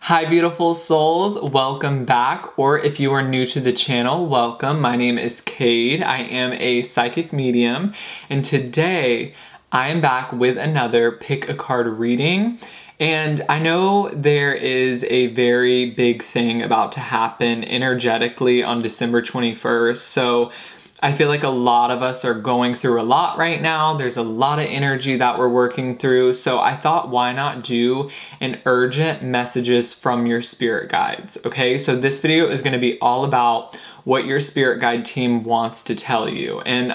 Hi beautiful souls, welcome back, or if you are new to the channel, welcome. My name is Cade. I am a psychic medium, and today I am back with another pick a card reading. And I know there is a very big thing about to happen energetically on December 21st, so I feel like a lot of us are going through a lot right now. There's a lot of energy that we're working through. So I thought, why not do an urgent messages from your spirit guides, okay? So this video is gonna be all about what your spirit guide team wants to tell you. And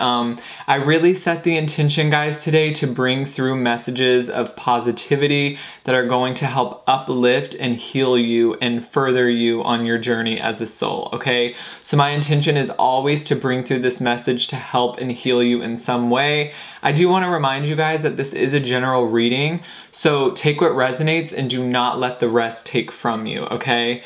I really set the intention, guys, today to bring through messages of positivity that are going to help uplift and heal you and further you on your journey as a soul, okay? So my intention is always to bring through this message to help and heal you in some way. I do want to remind you guys that this is a general reading, so take what resonates and do not let the rest take from you, okay?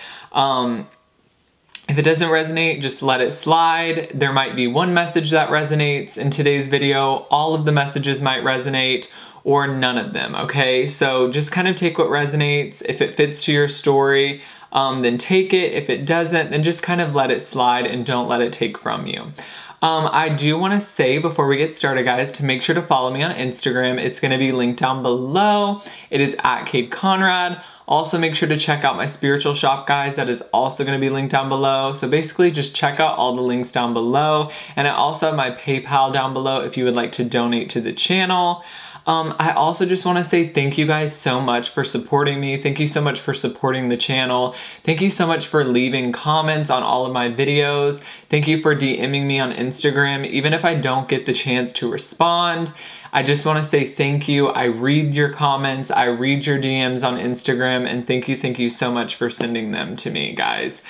If it doesn't resonate, just let it slide. There might be one message that resonates in today's video, all of the messages might resonate, or none of them, okay? So just kind of take what resonates. If it fits to your story, then take it. If it doesn't, then just kind of let it slide and don't let it take from you. I do want to say before we get started, guys, to make sure to follow me on Instagram. It's going to be linked down below. It is @CadeConrad. Also, make sure to check out my spiritual shop, guys. That is also going to be linked down below. So basically, just check out all the links down below. And I also have my PayPal down below if you would like to donate to the channel. I also just want to say thank you guys so much for supporting me. Thank you so much for supporting the channel. Thank you so much for leaving comments on all of my videos. Thank you for DMing me on Instagram. Even if I don't get the chance to respond, I just want to say thank you. I read your comments, I read your DMs on Instagram, and thank you so much for sending them to me, guys.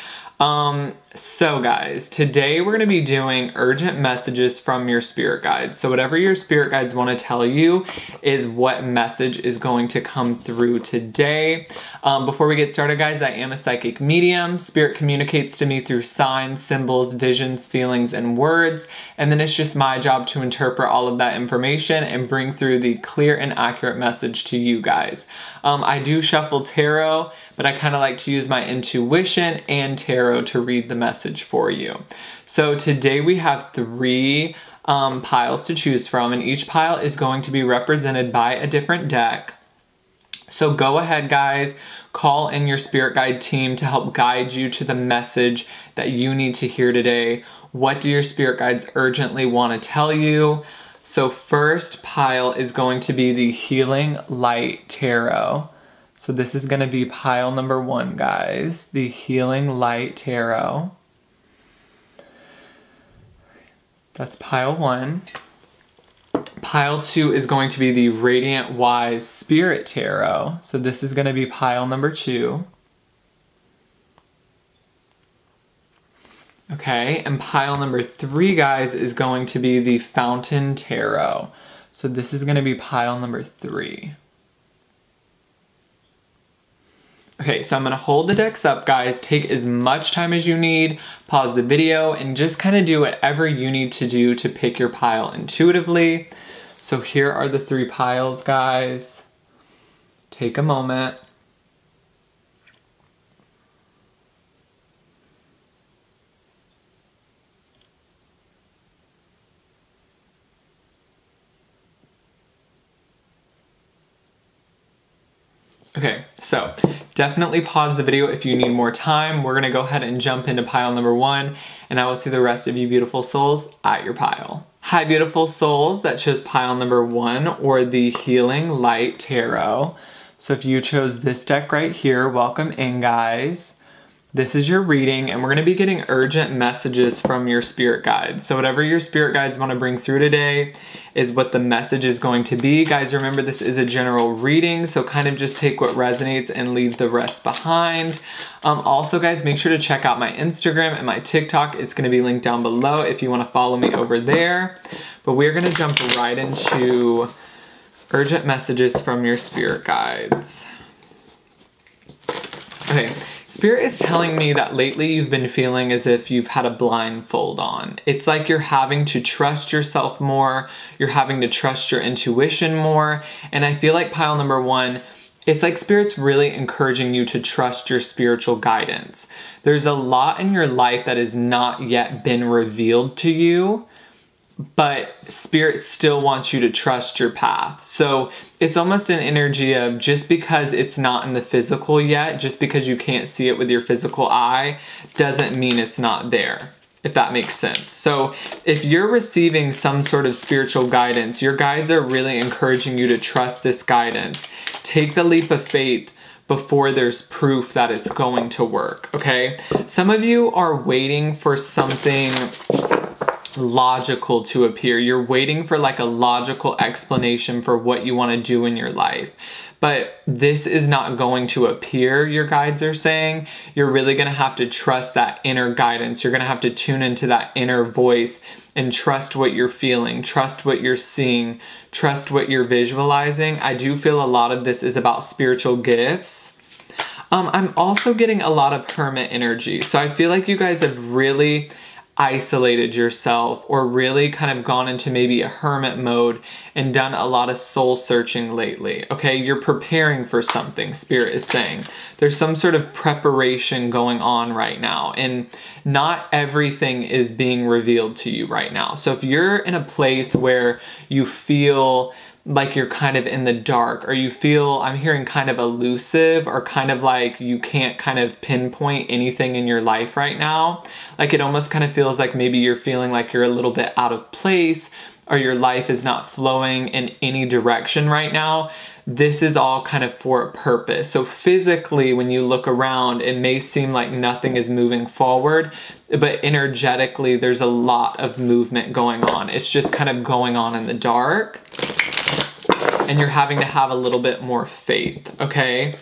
So guys, today we're going to be doing urgent messages from your spirit guides. So whatever your spirit guides want to tell you is what message is going to come through today. Before we get started, guys, I am a psychic medium. Spirit communicates to me through signs, symbols, visions, feelings, and words. And then it's just my job to interpret all of that information and bring through the clear and accurate message to you guys. I do shuffle tarot, but I kind of like to use my intuition and tarot to read the message for you. So today we have three piles to choose from, and each pile is going to be represented by a different deck. So go ahead, guys, call in your spirit guide team to help guide you to the message that you need to hear today. What do your spirit guides urgently want to tell you? So first pile is going to be the Healing Light Tarot. So this is going to be pile number 1, guys, the Healing Light Tarot. That's pile 1. Pile 2 is going to be the Radiant Wise Spirit Tarot. So this is going to be pile number 2. Okay, and pile number 3, guys, is going to be the Fountain Tarot. So this is going to be pile number 3. Okay, so I'm going to hold the decks up, guys. Take as much time as you need, pause the video, and just kind of do whatever you need to do to pick your pile intuitively. So here are the 3 piles, guys. Take a moment. Okay, so definitely pause the video if you need more time. We're gonna go ahead and jump into pile number 1, and I will see the rest of you beautiful souls at your pile. Hi beautiful souls that chose pile number 1, or the Healing Light Tarot. So if you chose this deck right here, welcome in, guys. This is your reading, and we're going to be getting urgent messages from your spirit guides. So whatever your spirit guides want to bring through today is what the message is going to be. Guys, remember this is a general reading, so kind of just take what resonates and leave the rest behind. Also, guys, make sure to check out my Instagram and my TikTok. It's going to be linked down below if you want to follow me over there. But we're going to jump right into urgent messages from your spirit guides. Okay. Spirit is telling me that lately you've been feeling as if you've had a blindfold on. It's like you're having to trust yourself more, you're having to trust your intuition more, and I feel like pile number 1, it's like Spirit's really encouraging you to trust your spiritual guidance. There's a lot in your life that has not yet been revealed to you, but Spirit still wants you to trust your path. So it's almost an energy of, just because it's not in the physical yet, just because you can't see it with your physical eye, doesn't mean it's not there, if that makes sense. So if you're receiving some sort of spiritual guidance, your guides are really encouraging you to trust this guidance. Take the leap of faith before there's proof that it's going to work, okay? Some of you are waiting for something logical to appear. You're waiting for like a logical explanation for what you want to do in your life. But this is not going to appear, your guides are saying. You're really going to have to trust that inner guidance. You're going to have to tune into that inner voice and trust what you're feeling, trust what you're seeing, trust what you're visualizing. I do feel a lot of this is about spiritual gifts. I'm also getting a lot of hermit energy. So I feel like you guys have really isolated yourself, or really kind of gone into maybe a hermit mode and done a lot of soul searching lately. Okay, you're preparing for something, Spirit is saying. There's some sort of preparation going on right now, and not everything is being revealed to you right now. So if you're in a place where you feel like you're kind of in the dark, or you feel, I'm hearing kind of elusive, or kind of like you can't kind of pinpoint anything in your life right now, like it almost kind of feels like maybe you're feeling like you're a little bit out of place, or your life is not flowing in any direction right now, this is all kind of for a purpose. So physically, when you look around, it may seem like nothing is moving forward, but energetically, there's a lot of movement going on. It's just kind of going on in the dark, and you're having to have a little bit more faith, okay?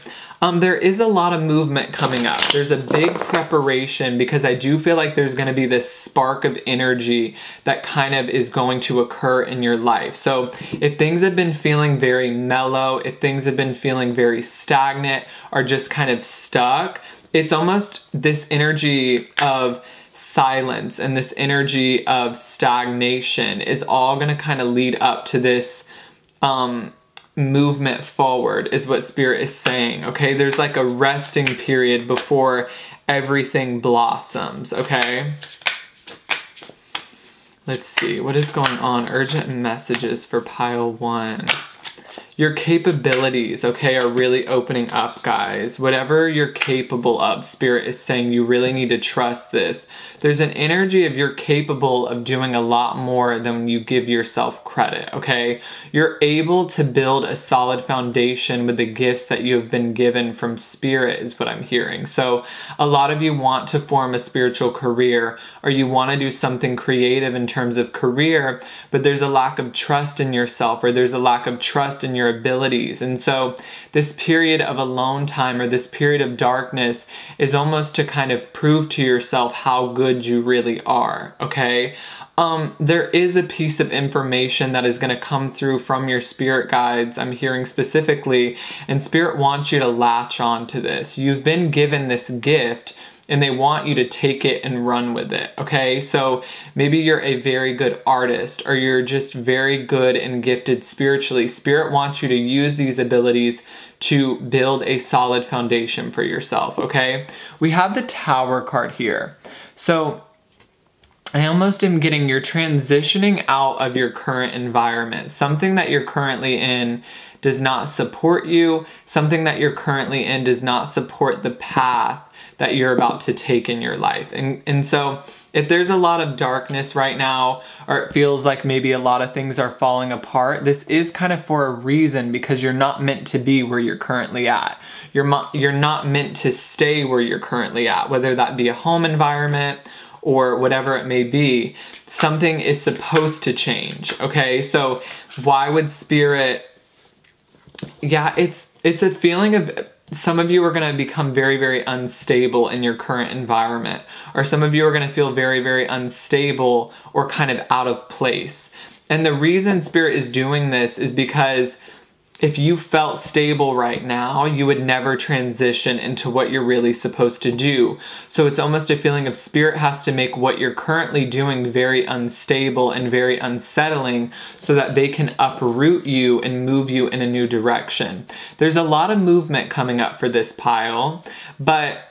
There is a lot of movement coming up. There's a big preparation, because I do feel like there's going to be this spark of energy that kind of is going to occur in your life. So if things have been feeling very mellow, if things have been feeling very stagnant, or just kind of stuck, it's almost this energy of silence and this energy of stagnation is all going to kind of lead up to this movement forward, is what Spirit is saying, okay? There's like a resting period before everything blossoms, okay? Let's see, what is going on? Urgent messages for pile 1. Your capabilities, okay, are really opening up, guys. Whatever you're capable of, Spirit is saying you really need to trust this. There's an energy of you're capable of doing a lot more than you give yourself credit, okay? You're able to build a solid foundation with the gifts that you have been given from Spirit, is what I'm hearing. So a lot of you want to form a spiritual career, or you want to do something creative in terms of career, but there's a lack of trust in yourself, or there's a lack of trust in your abilities. And so this period of alone time, or this period of darkness, is almost to kind of prove to yourself how good you really are, okay? There is a piece of information that is going to come through from your spirit guides, I'm hearing specifically, and Spirit wants you to latch on to this. You've been given this gift, and they want you to take it and run with it, okay? So maybe you're a very good artist, or you're just very good and gifted spiritually. Spirit wants you to use these abilities to build a solid foundation for yourself, okay? We have the Tower card here. So I almost am getting you're transitioning out of your current environment. Something that you're currently in does not support you. Something that you're currently in does not support the path that you're about to take in your life. And so if there's a lot of darkness right now, or it feels like maybe a lot of things are falling apart, this is kind of for a reason, because you're not meant to be where you're currently at. You're not meant to stay where you're currently at, whether that be a home environment or whatever it may be. Something is supposed to change, okay? So why would Spirit, yeah, it's a feeling of, some of you are going to become very, very unstable in your current environment, or some of you are going to feel very, very unstable or kind of out of place. And the reason Spirit is doing this is because if you felt stable right now, you would never transition into what you're really supposed to do. So it's almost a feeling of Spirit has to make what you're currently doing very unstable and very unsettling so that they can uproot you and move you in a new direction. There's a lot of movement coming up for this pile, but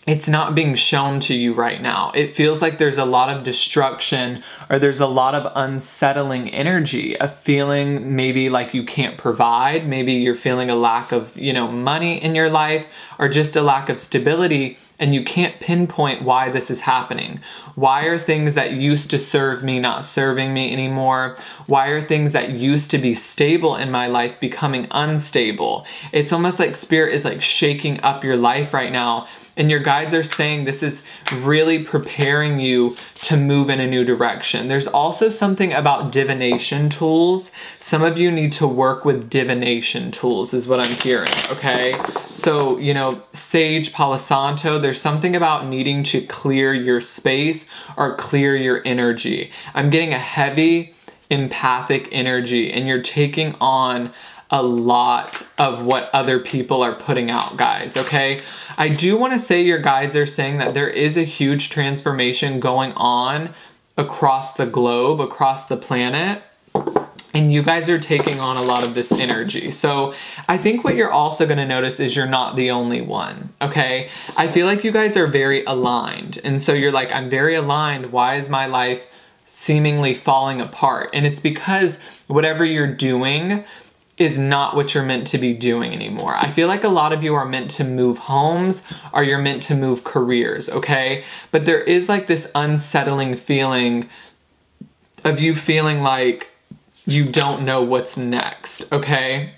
it's not being shown to you right now. It feels like there's a lot of destruction, or there's a lot of unsettling energy, a feeling maybe like you can't provide, maybe you're feeling a lack of, money in your life, or just a lack of stability, and you can't pinpoint why this is happening. Why are things that used to serve me not serving me anymore? Why are things that used to be stable in my life becoming unstable? It's almost like Spirit is like shaking up your life right now. And your guides are saying this is really preparing you to move in a new direction. There's also something about divination tools. Some of you need to work with divination tools is what I'm hearing, okay? So, Sage, Palo Santo, there's something about needing to clear your space or clear your energy. I'm getting a heavy empathic energy, and you're taking on a lot of what other people are putting out, guys, okay? I do want to say your guides are saying that there is a huge transformation going on across the globe, across the planet, and you guys are taking on a lot of this energy. So I think what you're also going to notice is you're not the only one, okay? I feel like you guys are very aligned, and so you're like, I'm very aligned. Why is my life seemingly falling apart? And it's because whatever you're doing is not what you're meant to be doing anymore. I feel like a lot of you are meant to move homes, or you're meant to move careers, okay? But there is like this unsettling feeling of you feeling like you don't know what's next, okay?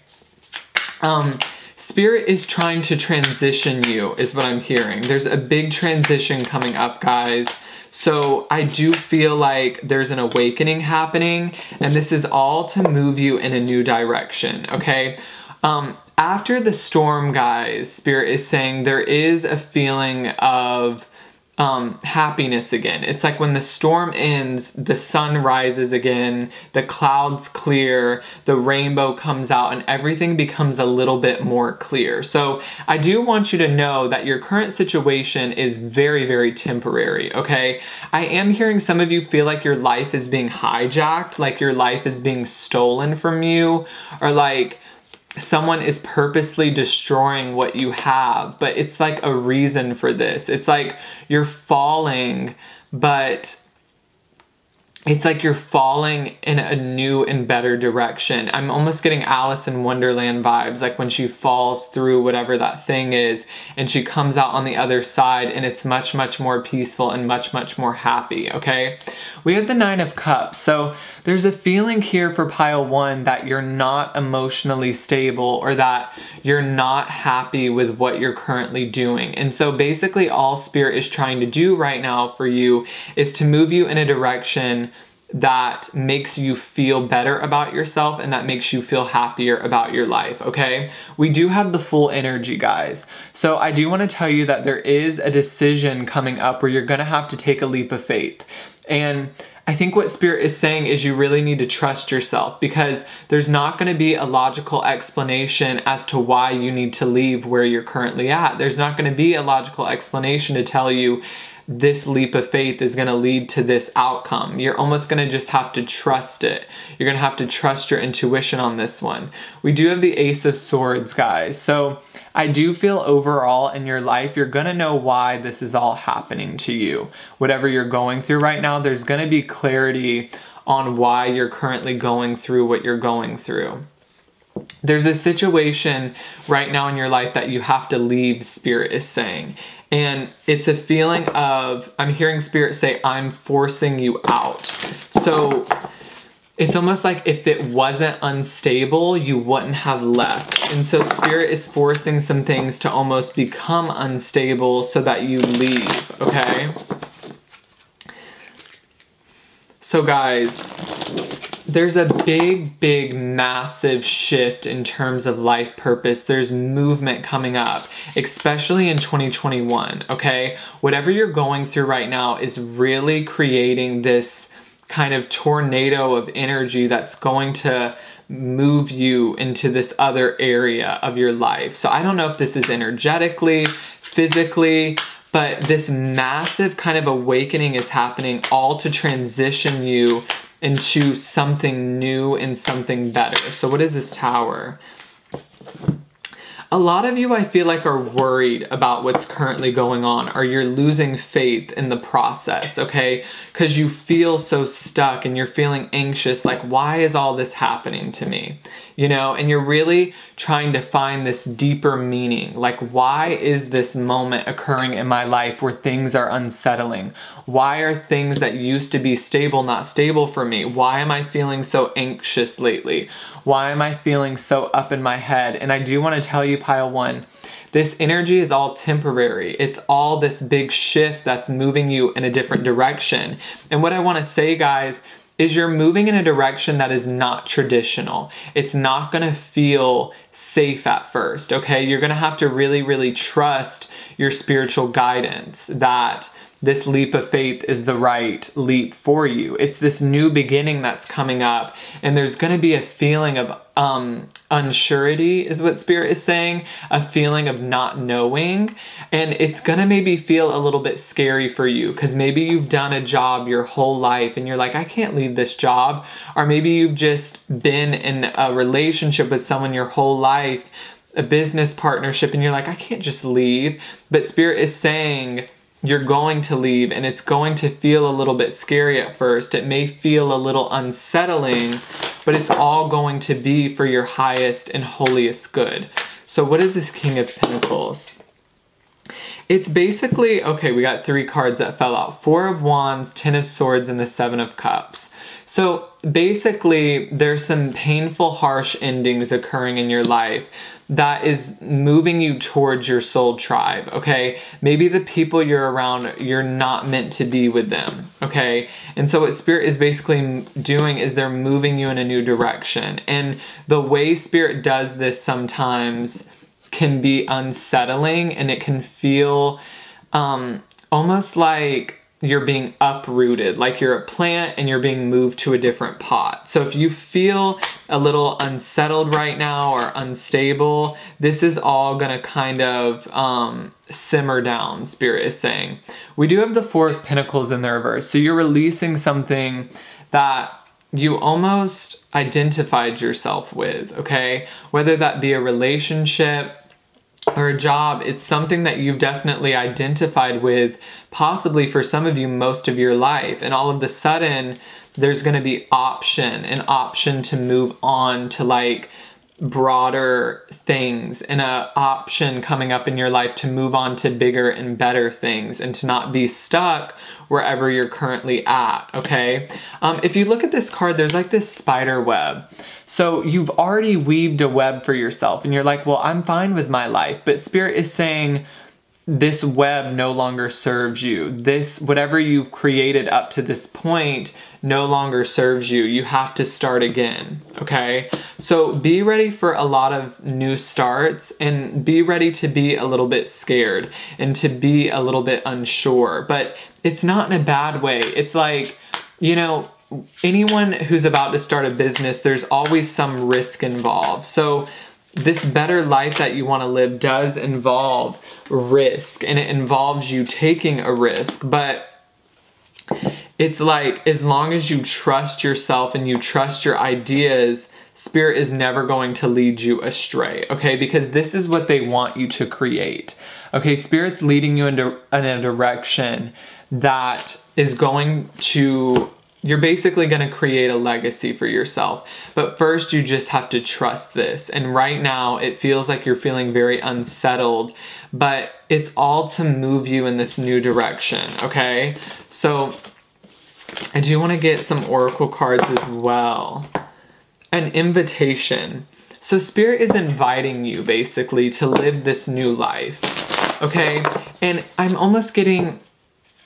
Spirit is trying to transition you, is what I'm hearing. There's a big transition coming up, guys. So I do feel like there's an awakening happening, and this is all to move you in a new direction, okay? After the storm, guys, Spirit is saying there is a feeling of happiness again. It's like when the storm ends, the sun rises again, the clouds clear, the rainbow comes out, and everything becomes a little bit more clear. So I do want you to know that your current situation is very, very temporary, okay? I am hearing some of you feel like your life is being hijacked, like your life is being stolen from you, or like someone is purposely destroying what you have, but it's like a reason for this. It's like you're falling, but it's like you're falling in a new and better direction. I'm almost getting Alice in Wonderland vibes, like when she falls through whatever that thing is and she comes out on the other side and it's much, much more peaceful and much, much more happy, okay? We have the Nine of Cups. So there's a feeling here for pile one that you're not emotionally stable, or that you're not happy with what you're currently doing. And so basically all Spirit is trying to do right now for you is to move you in a direction that makes you feel better about yourself and that makes you feel happier about your life, okay? We do have the full energy, guys. So I do want to tell you that there is a decision coming up where you're going to have to take a leap of faith. And I think what Spirit is saying is you really need to trust yourself, because there's not going to be a logical explanation as to why you need to leave where you're currently at. There's not going to be a logical explanation to tell you this leap of faith is going to lead to this outcome. You're almost going to just have to trust it. You're going to have to trust your intuition on this one. We do have the Ace of Swords, guys. So I do feel overall in your life, you're going to know why this is all happening to you. Whatever you're going through right now, there's going to be clarity on why you're currently going through what you're going through. There's a situation right now in your life that you have to leave, Spirit is saying. And it's a feeling of, I'm hearing Spirit say, I'm forcing you out. So it's almost like if it wasn't unstable, you wouldn't have left. And so Spirit is forcing some things to almost become unstable so that you leave, okay? So guys, there's a big, massive shift in terms of life purpose. There's movement coming up, especially in 2021, okay? Whatever you're going through right now is really creating this kind of tornado of energy that's going to move you into this other area of your life. So I don't know if this is energetically, physically, but this massive kind of awakening is happening, all to transition you into something new and something better. So what is this Tower? A lot of you, I feel like, are worried about what's currently going on, or you're losing faith in the process, okay? Because you feel so stuck and you're feeling anxious, like, why is all this happening to me? You know, and you're really trying to find this deeper meaning. Like, why is this moment occurring in my life where things are unsettling? Why are things that used to be stable not stable for me? Why am I feeling so anxious lately? Why am I feeling so up in my head? And I do want to tell you, Pile 1, this energy is all temporary. It's all this big shift that's moving you in a different direction. And what I want to say, guys, is you're moving in a direction that is not traditional. It's not gonna feel safe at first, okay? You're gonna have to really, really trust your spiritual guidance that this leap of faith is the right leap for you. It's this new beginning that's coming up, and there's gonna be a feeling of unsurety is what Spirit is saying, a feeling of not knowing, and it's gonna maybe feel a little bit scary for you because maybe you've done a job your whole life and you're like, I can't leave this job, or maybe you've just been in a relationship with someone your whole life, a business partnership, and you're like, I can't just leave. But Spirit is saying you're going to leave, and it's going to feel a little bit scary at first. It may feel a little unsettling, but it's all going to be for your highest and holiest good. So what is this King of Pentacles? It's basically, okay, we got 3 cards that fell out. 4 of Wands, 10 of Swords, and the 7 of Cups. So basically, there's some painful, harsh endings occurring in your life that is moving you towards your soul tribe, okay? Maybe the people you're around, you're not meant to be with them, okay? And so what Spirit is basically doing is they're moving you in a new direction. And the way Spirit does this sometimes can be unsettling, and it can feel almost like you're being uprooted, like you're a plant and you're being moved to a different pot. So if you feel a little unsettled right now or unstable, this is all gonna kind of simmer down, Spirit is saying. We do have the 4 of Pentacles in the reverse. So you're releasing something that you almost identified yourself with, okay? Whether that be a relationship or a job, it's something that you've definitely identified with, possibly for some of you most of your life. And all of a sudden, there's gonna be an option to move on to like broader things, and an option coming up in your life to move on to bigger and better things, and to not be stuck wherever you're currently at, okay? If you look at this card, there's like this spider web. So you've already weaved a web for yourself, and you're like, well, I'm fine with my life. But Spirit is saying this web no longer serves you. This, whatever you've created up to this point, no longer serves you. You have to start again, okay? So be ready for a lot of new starts, and be ready to be a little bit scared and to be a little bit unsure. But it's not in a bad way. It's like, you know, anyone who's about to start a business, there's always some risk involved. So this better life that you want to live does involve risk, and it involves you taking a risk. But it's like, as long as you trust yourself and you trust your ideas, Spirit is never going to lead you astray, okay? Because this is what they want you to create, okay? Spirit's leading you in a direction that is going to, you're basically going to create a legacy for yourself. But first, you just have to trust this. And right now, it feels like you're feeling very unsettled, but it's all to move you in this new direction, okay? So I do want to get some oracle cards as well. An invitation. So Spirit is inviting you basically to live this new life, okay? And I'm almost getting,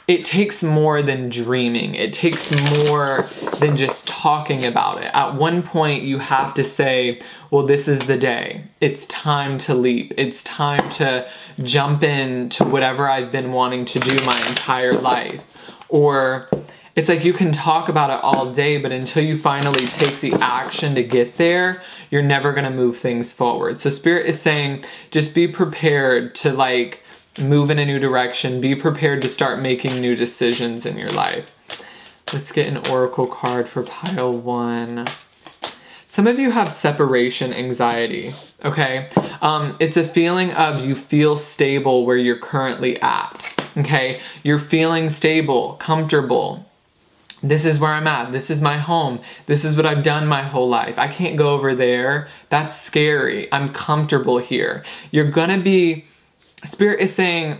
it takes more than dreaming. It takes more than just talking about it. At one point, you have to say, well, this is the day. It's time to leap. It's time to jump into whatever I've been wanting to do my entire life. Or it's like you can talk about it all day, but until you finally take the action to get there, you're never gonna move things forward. So Spirit is saying, just be prepared to like move in a new direction. Be prepared to start making new decisions in your life. Let's get an oracle card for pile 1. Some of you have separation anxiety, okay? It's a feeling of you feel stable where you're currently at, okay? You're feeling stable, comfortable. This is where I'm at. This is my home. This is what I've done my whole life. I can't go over there. That's scary. I'm comfortable here. You're gonna be, Spirit is saying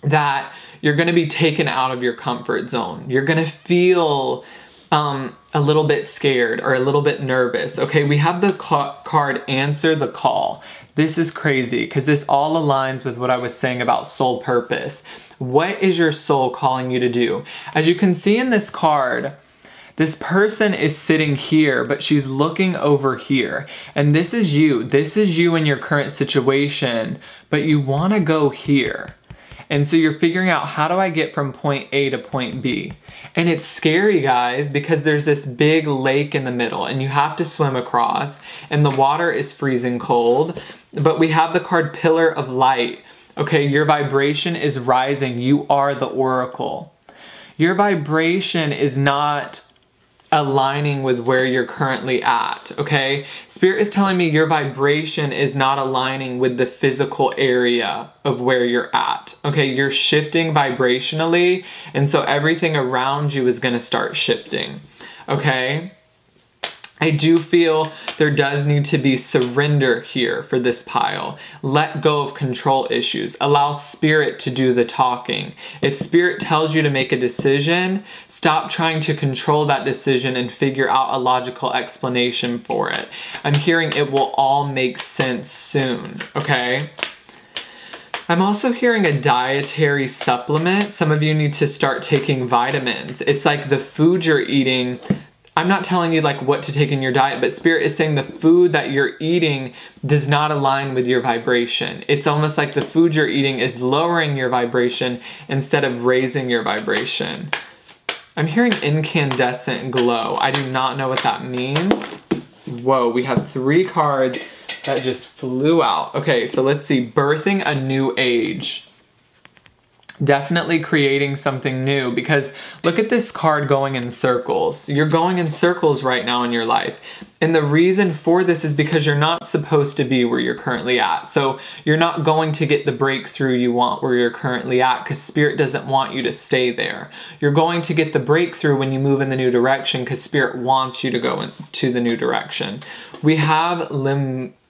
that you're gonna be taken out of your comfort zone. You're gonna feel a little bit scared or a little bit nervous. Okay, we have the card Answer the Call. This is crazy because this all aligns with what I was saying about soul purpose. What is your soul calling you to do? As you can see in this card, this person is sitting here, but she's looking over here. And this is you. This is you in your current situation, but you want to go here. And so you're figuring out, how do I get from point A to point B? And it's scary, guys, because there's this big lake in the middle and you have to swim across and the water is freezing cold. But we have the card Pillar of Light. Okay, your vibration is rising. You are the oracle. Your vibration is not aligning with where you're currently at, okay? Spirit is telling me your vibration is not aligning with the physical area of where you're at, okay? You're shifting vibrationally, and so everything around you is gonna start shifting, okay? I do feel there does need to be surrender here for this pile. Let go of control issues. Allow Spirit to do the talking. If Spirit tells you to make a decision, stop trying to control that decision and figure out a logical explanation for it. I'm hearing it will all make sense soon, okay? I'm also hearing a dietary supplement. Some of you need to start taking vitamins. It's like the food you're eating. I'm not telling you like what to take in your diet, but Spirit is saying the food that you're eating does not align with your vibration. It's almost like the food you're eating is lowering your vibration instead of raising your vibration. I'm hearing incandescent glow. I do not know what that means. Whoa, we have 3 cards that just flew out. Okay, so let's see. Birthing a new age. Definitely creating something new, because look at this card going in circles. You're going in circles right now in your life. And the reason for this is because you're not supposed to be where you're currently at. So you're not going to get the breakthrough you want where you're currently at, because Spirit doesn't want you to stay there. You're going to get the breakthrough when you move in the new direction, because Spirit wants you to go into the new direction. We have Lemuria.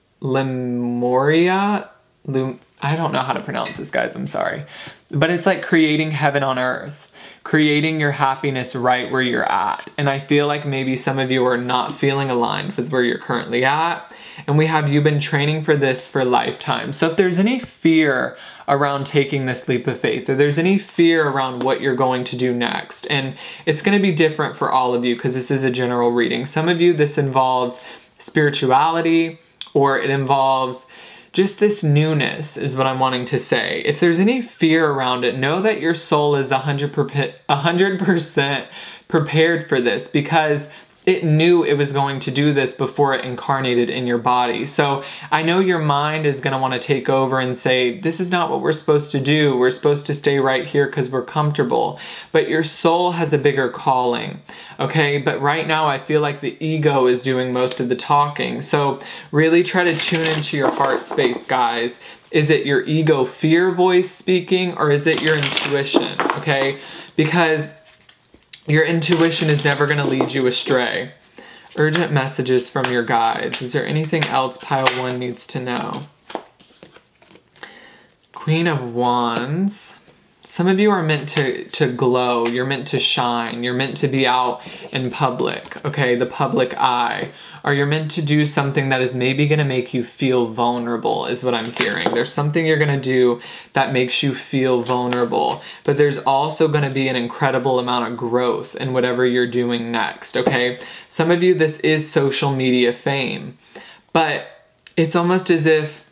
I don't know how to pronounce this, guys, I'm sorry. But it's like creating heaven on earth, creating your happiness right where you're at. And I feel like maybe some of you are not feeling aligned with where you're currently at. And we have, you've been training for this for lifetime. So if there's any fear around taking this leap of faith, or there's any fear around what you're going to do next, and it's going to be different for all of you because this is a general reading. Some of you, this involves spirituality, or it involves just this newness is what I'm wanting to say. If there's any fear around it, know that your soul is 100% prepared for this, because it knew it was going to do this before it incarnated in your body. So I know your mind is going to want to take over and say, this is not what we're supposed to do. We're supposed to stay right here because we're comfortable. But your soul has a bigger calling, okay? But right now I feel like the ego is doing most of the talking. So really try to tune into your heart space, guys. Is it your ego fear voice speaking, or is it your intuition, okay? Because your intuition is never going to lead you astray. Urgent messages from your guides. Is there anything else pile 1 needs to know? Queen of Wands. Some of you are meant to glow. You're meant to shine. You're meant to be out in public, okay? The public eye. Or you're meant to do something that is maybe going to make you feel vulnerable, is what I'm hearing. There's something you're going to do that makes you feel vulnerable. But there's also going to be an incredible amount of growth in whatever you're doing next, okay? Some of you, this is social media fame. But it's almost as if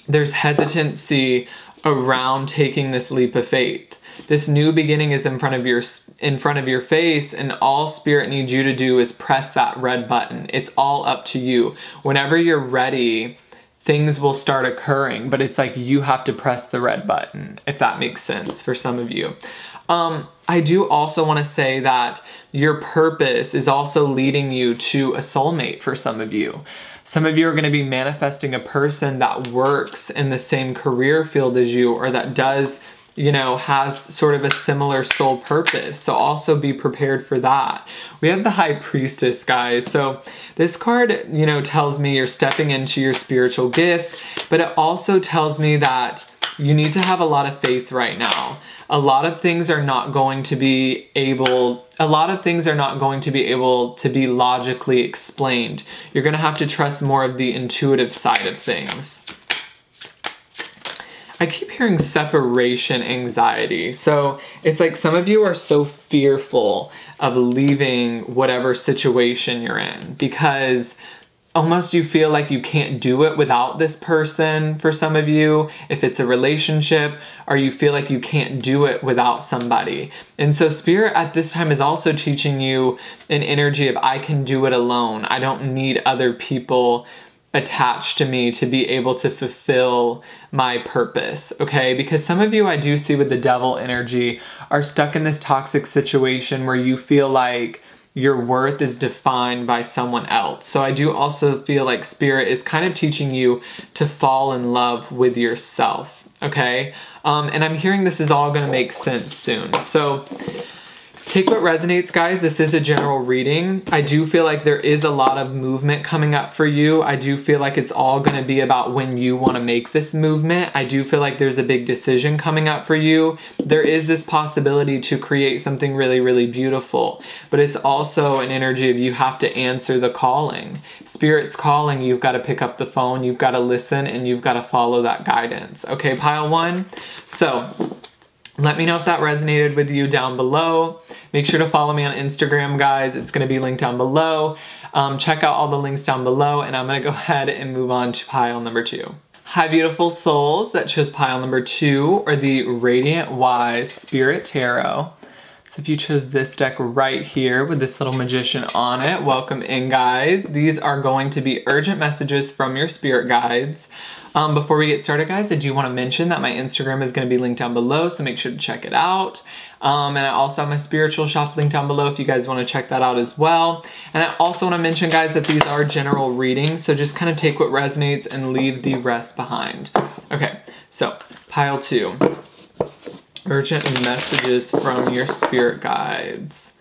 there's hesitancy around taking this leap of faith. this new beginning is in front of your face, and all Spirit needs you to do is press that red button. It's all up to you. Whenever you're ready, things will start occurring, but it's like you have to press the red button, if that makes sense for some of you. I do also want to say that your purpose is also leading you to a soulmate for some of you. Some of you are going to be manifesting a person that works in the same career field as you, or that does, you know, has sort of a similar soul purpose. So also be prepared for that. We have the High Priestess, guys. So this card, you know, tells me you're stepping into your spiritual gifts, but it also tells me that you need to have a lot of faith right now. A lot of things are not going to be able to be logically explained. You're going to have to trust more of the intuitive side of things. I keep hearing separation anxiety. So it's like some of you are so fearful of leaving whatever situation you're in because almost you feel like you can't do it without this person for some of you, if it's a relationship, or you feel like you can't do it without somebody. And so Spirit at this time is also teaching you an energy of I can do it alone. I don't need other people attached to me to be able to fulfill my purpose, okay? Because some of you I do see with the devil energy are stuck in this toxic situation where you feel like your worth is defined by someone else. So I do also feel like Spirit is kind of teaching you to fall in love with yourself, okay? And I'm hearing this is all gonna make sense soon. So take what resonates, guys. This is a general reading. I do feel like there is a lot of movement coming up for you. I do feel like it's all going to be about when you want to make this movement. I do feel like there's a big decision coming up for you. There is this possibility to create something really, really beautiful, but it's also an energy of you have to answer the calling. Spirit's calling, you've got to pick up the phone, you've got to listen, and you've got to follow that guidance. Okay, pile one. So let me know if that resonated with you down below. Make sure to follow me on Instagram, guys. It's going to be linked down below. Check out all the links down below, and I'm going to go ahead and move on to pile number 2. Hi, beautiful souls that chose pile number 2, or the Radiant Wise Spirit Tarot. So if you chose this deck right here with this little magician on it, welcome in, guys. These are going to be urgent messages from your spirit guides. Before we get started, guys, I do want to mention that my Instagram is going to be linked down below, so make sure to check it out. And I also have my spiritual shop linked down below if you guys want to check that out as well. And I also want to mention, guys, that these are general readings, so just kind of take what resonates and leave the rest behind. Okay, so pile 2. Urgent messages from your spirit guides.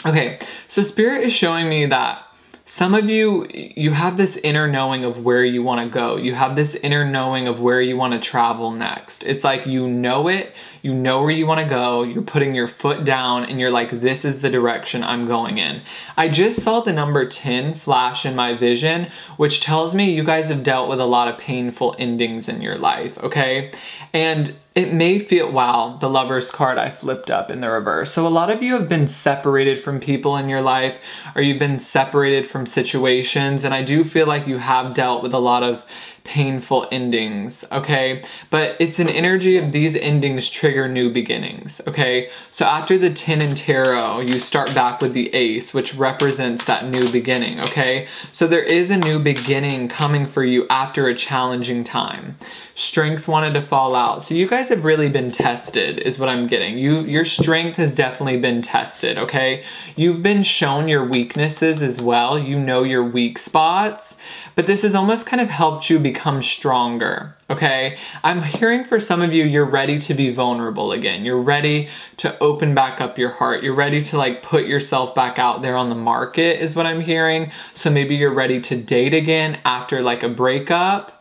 Okay, so Spirit is showing me that some of you, you have this inner knowing of where you want to go. You have this inner knowing of where you want to travel next. It's like you know it, you know where you want to go, you're putting your foot down, and you're like, this is the direction I'm going in. I just saw the number 10 flash in my vision, which tells me you guys have dealt with a lot of painful endings in your life, okay? And it may feel, wow, the Lover's card I flipped up in the reverse. So a lot of you have been separated from people in your life, or you've been separated from situations, and I do feel like you have dealt with a lot of painful endings, okay? But it's an energy of these endings trigger new beginnings, okay? So after the 10 in tarot, you start back with the ace, which represents that new beginning, okay? So there is a new beginning coming for you after a challenging time. Strength wanted to fall out. So you guys have really been tested, is what I'm getting. Your strength has definitely been tested, okay? You've been shown your weaknesses as well. You know your weak spots, but this has almost kind of helped you become stronger, okay? I'm hearing for some of you, you're ready to be vulnerable again. You're ready to open back up your heart. You're ready to like put yourself back out there on the market, is what I'm hearing. So maybe you're ready to date again after like a breakup.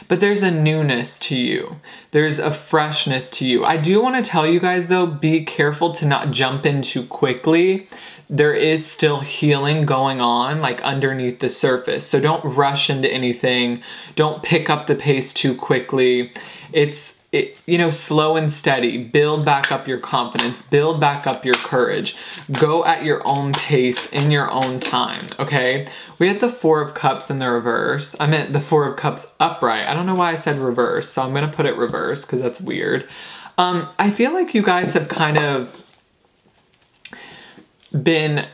But there's a newness to you. There's a freshness to you. I do want to tell you guys though, be careful to not jump in too quickly. There is still healing going on like underneath the surface. So don't rush into anything. Don't pick up the pace too quickly. It's slow and steady. Build back up your confidence, build back up your courage. Go at your own pace in your own time, okay? We had the Four of Cups in the reverse. I meant the Four of Cups upright. I don't know why I said reverse, so I'm gonna put it reverse because that's weird. I feel like you guys have kind of been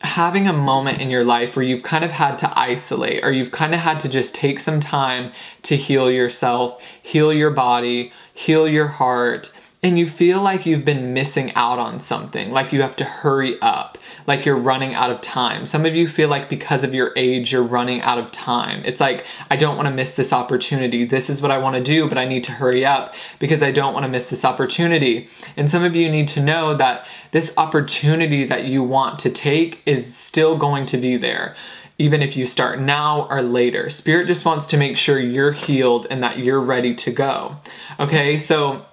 having a moment in your life where you've kind of had to isolate, or you've kind of had to just take some time to heal yourself, heal your body, heal your heart, and you feel like you've been missing out on something, like you have to hurry up, like you're running out of time. Some of you feel like because of your age, you're running out of time. It's like, I don't want to miss this opportunity. This is what I want to do, but I need to hurry up because I don't want to miss this opportunity. And some of you need to know that this opportunity that you want to take is still going to be there, even if you start now or later. Spirit just wants to make sure you're healed and that you're ready to go. Okay, so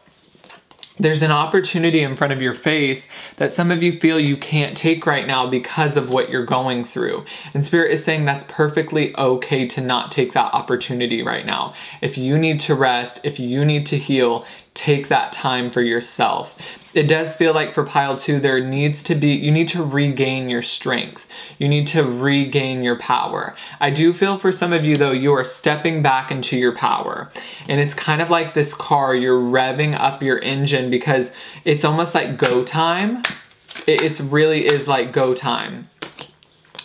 there's an opportunity in front of your face that some of you feel you can't take right now because of what you're going through. And Spirit is saying that's perfectly okay to not take that opportunity right now. If you need to rest, if you need to heal, take that time for yourself. It does feel like for pile 2, you need to regain your strength. You need to regain your power. I do feel for some of you though, you are stepping back into your power. And it's kind of like this car, you're revving up your engine because it's almost like go time. It really is like go time.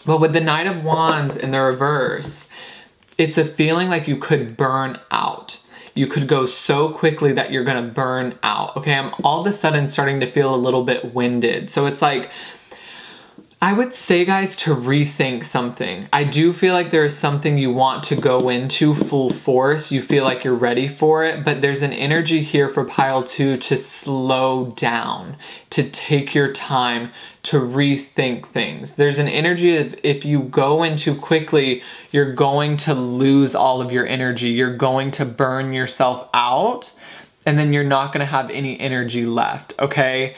But with the Knight of Wands in the reverse, it's a feeling like you could burn out. You could go so quickly that you're gonna burn out. Okay, I'm all of a sudden starting to feel a little bit winded. So it's like, I would say, guys, to rethink something. I do feel like there is something you want to go into full force. You feel like you're ready for it, but there's an energy here for pile 2 to slow down, to take your time, to rethink things. There's an energy of if you go in too quickly, you're going to lose all of your energy. You're going to burn yourself out, and then you're not gonna have any energy left, okay?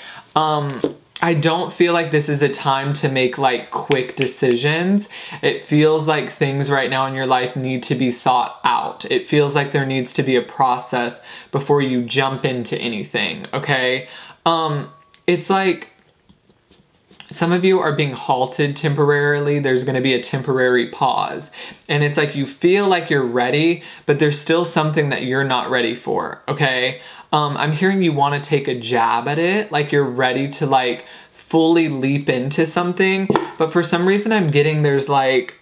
I don't feel like this is a time to make like quick decisions. It feels like things right now in your life need to be thought out. It feels like there needs to be a process before you jump into anything, okay? It's like some of you are being halted temporarily. There's gonna be a temporary pause. And it's like you feel like you're ready, but there's still something that you're not ready for, okay? I'm hearing you want to take a jab at it, like you're ready to like fully leap into something, but for some reason I'm getting there's like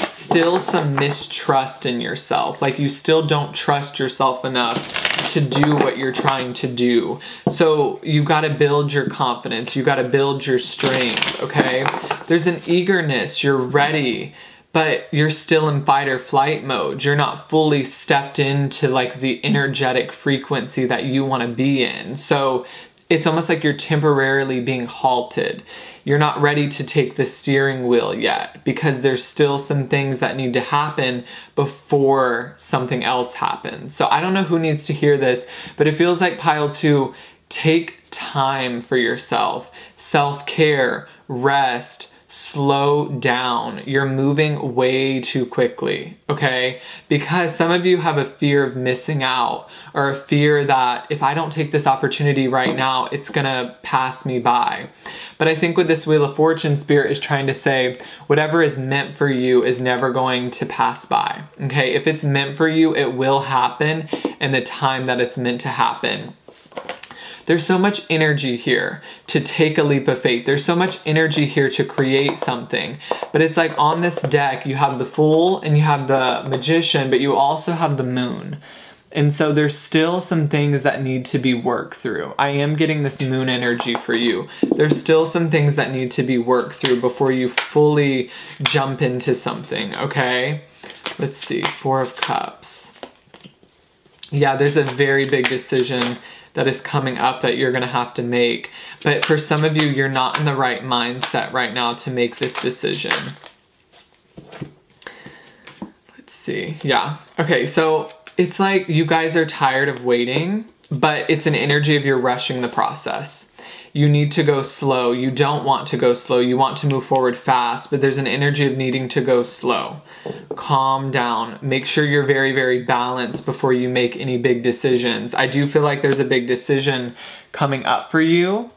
still some mistrust in yourself. Like you still don't trust yourself enough to do what you're trying to do. So you've got to build your confidence. You've got to build your strength, okay? There's an eagerness. You're ready, but you're still in fight or flight mode. You're not fully stepped into like the energetic frequency that you want to be in. So it's almost like you're temporarily being halted. You're not ready to take the steering wheel yet because there's still some things that need to happen before something else happens. So I don't know who needs to hear this, but it feels like pile 2, take time for yourself. Self-care, rest, slow down. You're moving way too quickly, okay? Because some of you have a fear of missing out, or a fear that if I don't take this opportunity right now, it's gonna pass me by. But I think with this Wheel of Fortune, Spirit is trying to say, whatever is meant for you is never going to pass by, okay? If it's meant for you, it will happen in the time that it's meant to happen. There's so much energy here to take a leap of faith. There's so much energy here to create something. But it's like on this deck, you have the Fool and you have the Magician, but you also have the Moon. And so there's still some things that need to be worked through. I am getting this Moon energy for you. There's still some things that need to be worked through before you fully jump into something, okay? Let's see, Four of Cups. Yeah, there's a very big decision that is coming up that you're gonna have to make. But for some of you, you're not in the right mindset right now to make this decision. Let's see, yeah. Okay, so it's like you guys are tired of waiting, but it's an energy of you're rushing the process. You need to go slow. You don't want to go slow. You want to move forward fast, but there's an energy of needing to go slow. calm down. Make sure you're very, very balanced before you make any big decisions. I do feel like there's a big decision coming up for you,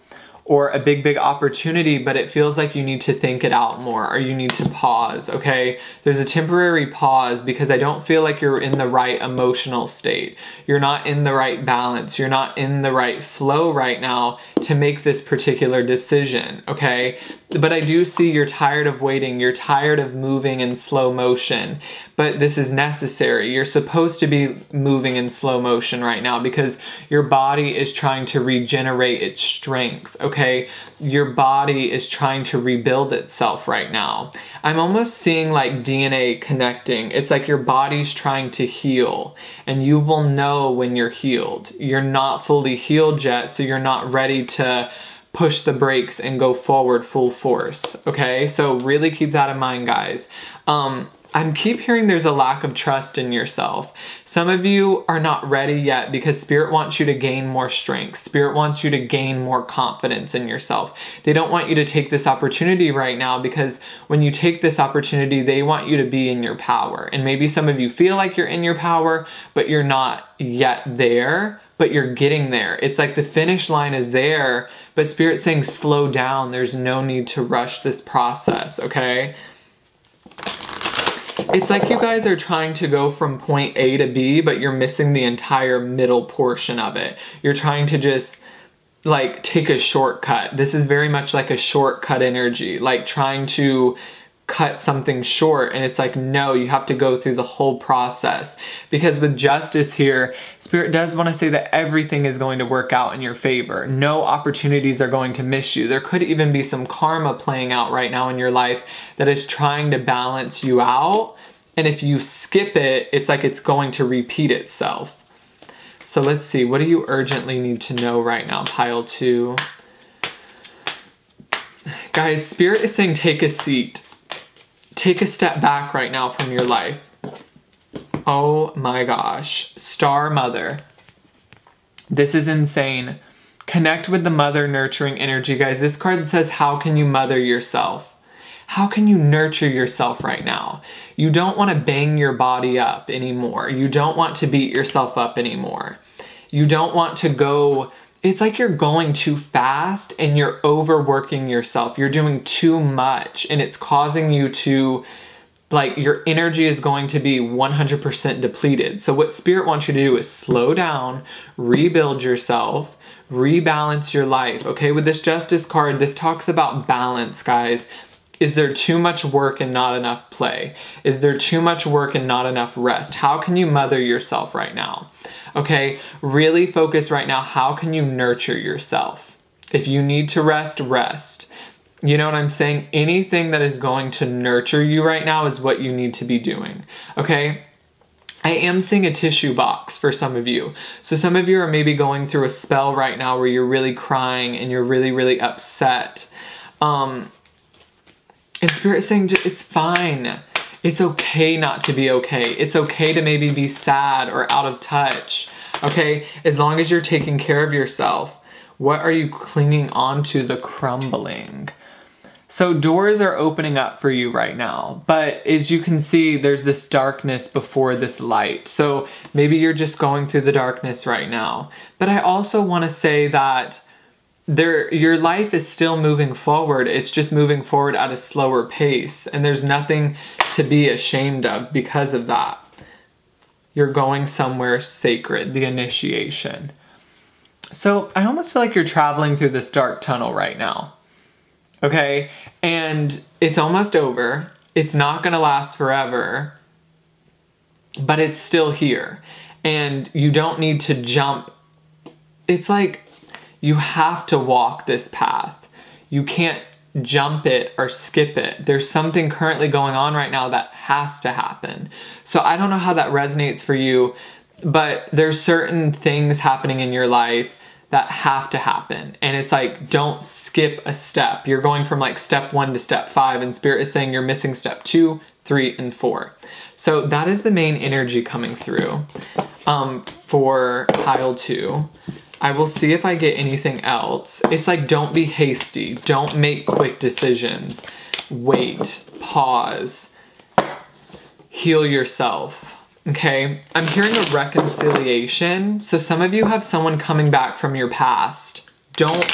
or a big opportunity, but it feels like you need to think it out more, or you need to pause, okay? There's a temporary pause because I don't feel like you're in the right emotional state. You're not in the right balance. You're not in the right flow right now to make this particular decision, okay? But I do see you're tired of waiting. You're tired of moving in slow motion, but this is necessary. You're supposed to be moving in slow motion right now because your body is trying to regenerate its strength, okay? Your body is trying to rebuild itself right now. I'm almost seeing like DNA connecting. It's like your body's trying to heal, and you will know when you're healed. You're not fully healed yet, so you're not ready to push the brakes and go forward full force, okay? So really keep that in mind, guys. I keep hearing there's a lack of trust in yourself. Some of you are not ready yet because Spirit wants you to gain more strength. Spirit wants you to gain more confidence in yourself. They don't want you to take this opportunity right now because when you take this opportunity, they want you to be in your power. And maybe some of you feel like you're in your power, but you're not yet there, but you're getting there. It's like the finish line is there, but Spirit's saying slow down. There's no need to rush this process, okay? It's like you guys are trying to go from point A to B, but you're missing the entire middle portion of it. You're trying to just like take a shortcut. This is very much like a shortcut energy, like trying to cut something short, and it's like, no, you have to go through the whole process. Because with justice here, Spirit does want to say that everything is going to work out in your favor. No opportunities are going to miss you. There could even be some karma playing out right now in your life that is trying to balance you out. And if you skip it, it's like it's going to repeat itself. So let's see, what do you urgently need to know right now, pile 2? Guys, Spirit is saying take a seat. Take a step back right now from your life. Oh my gosh. Star Mother. This is insane. Connect with the mother nurturing energy, guys. This card says, how can you mother yourself? How can you nurture yourself right now? You don't want to bang your body up anymore. You don't want to beat yourself up anymore. You don't want to go... It's like you're going too fast and you're overworking yourself. You're doing too much and it's causing you to, like, your energy is going to be 100% depleted. So what Spirit wants you to do is slow down, rebuild yourself, rebalance your life. Okay, with this Justice card, this talks about balance, guys. Is there too much work and not enough play? Is there too much work and not enough rest? How can you mother yourself right now? Okay, really focus right now. How can you nurture yourself? If you need to rest, rest. You know what I'm saying? Anything that is going to nurture you right now is what you need to be doing. Okay? I am seeing a tissue box for some of you. So some of you are maybe going through a spell right now where you're really crying and you're really, really upset. And Spirit is saying it's fine. It's okay not to be okay. It's okay to maybe be sad or out of touch, okay? As long as you're taking care of yourself. What are you clinging on to? The crumbling. So doors are opening up for you right now. But as you can see, there's this darkness before this light. So maybe you're just going through the darkness right now. But I also want to say that your life is still moving forward. It's just moving forward at a slower pace, and there's nothing to be ashamed of because of that. You're going somewhere sacred, the initiation. So I almost feel like you're traveling through this dark tunnel right now. Okay? And it's almost over. It's not going to last forever, but it's still here. And you don't need to jump. It's like you have to walk this path. You can't jump it or skip it. There's something currently going on right now that has to happen. So I don't know how that resonates for you, but there's certain things happening in your life that have to happen. And it's like, don't skip a step. You're going from like step 1 to step 5, and Spirit is saying you're missing step 2, 3, and 4. So that is the main energy coming through for pile 2. I will see if I get anything else. It's like, don't be hasty. Don't make quick decisions. Wait, pause, heal yourself. Okay, I'm hearing a reconciliation. So some of you have someone coming back from your past. Don't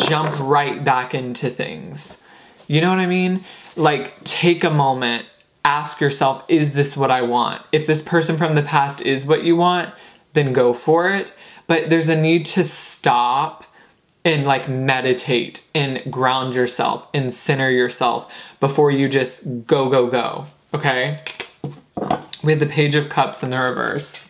jump right back into things. You know what I mean? Like, take a moment, ask yourself, is this what I want? If this person from the past is what you want, then go for it. But there's a need to stop and like meditate and ground yourself and center yourself before you just go, okay? We have the Page of Cups in the reverse.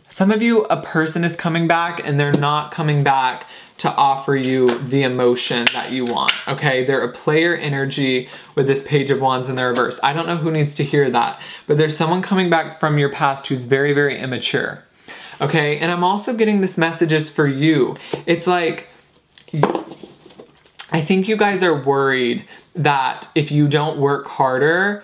Some of you, a person is coming back and they're not coming back to offer you the emotion that you want, okay? They're a player energy with this Page of Wands in the reverse. I don't know who needs to hear that, but there's someone coming back from your past who's very, very immature, okay? And I'm also getting this messages for you. It's like, I think you guys are worried that if you don't work harder,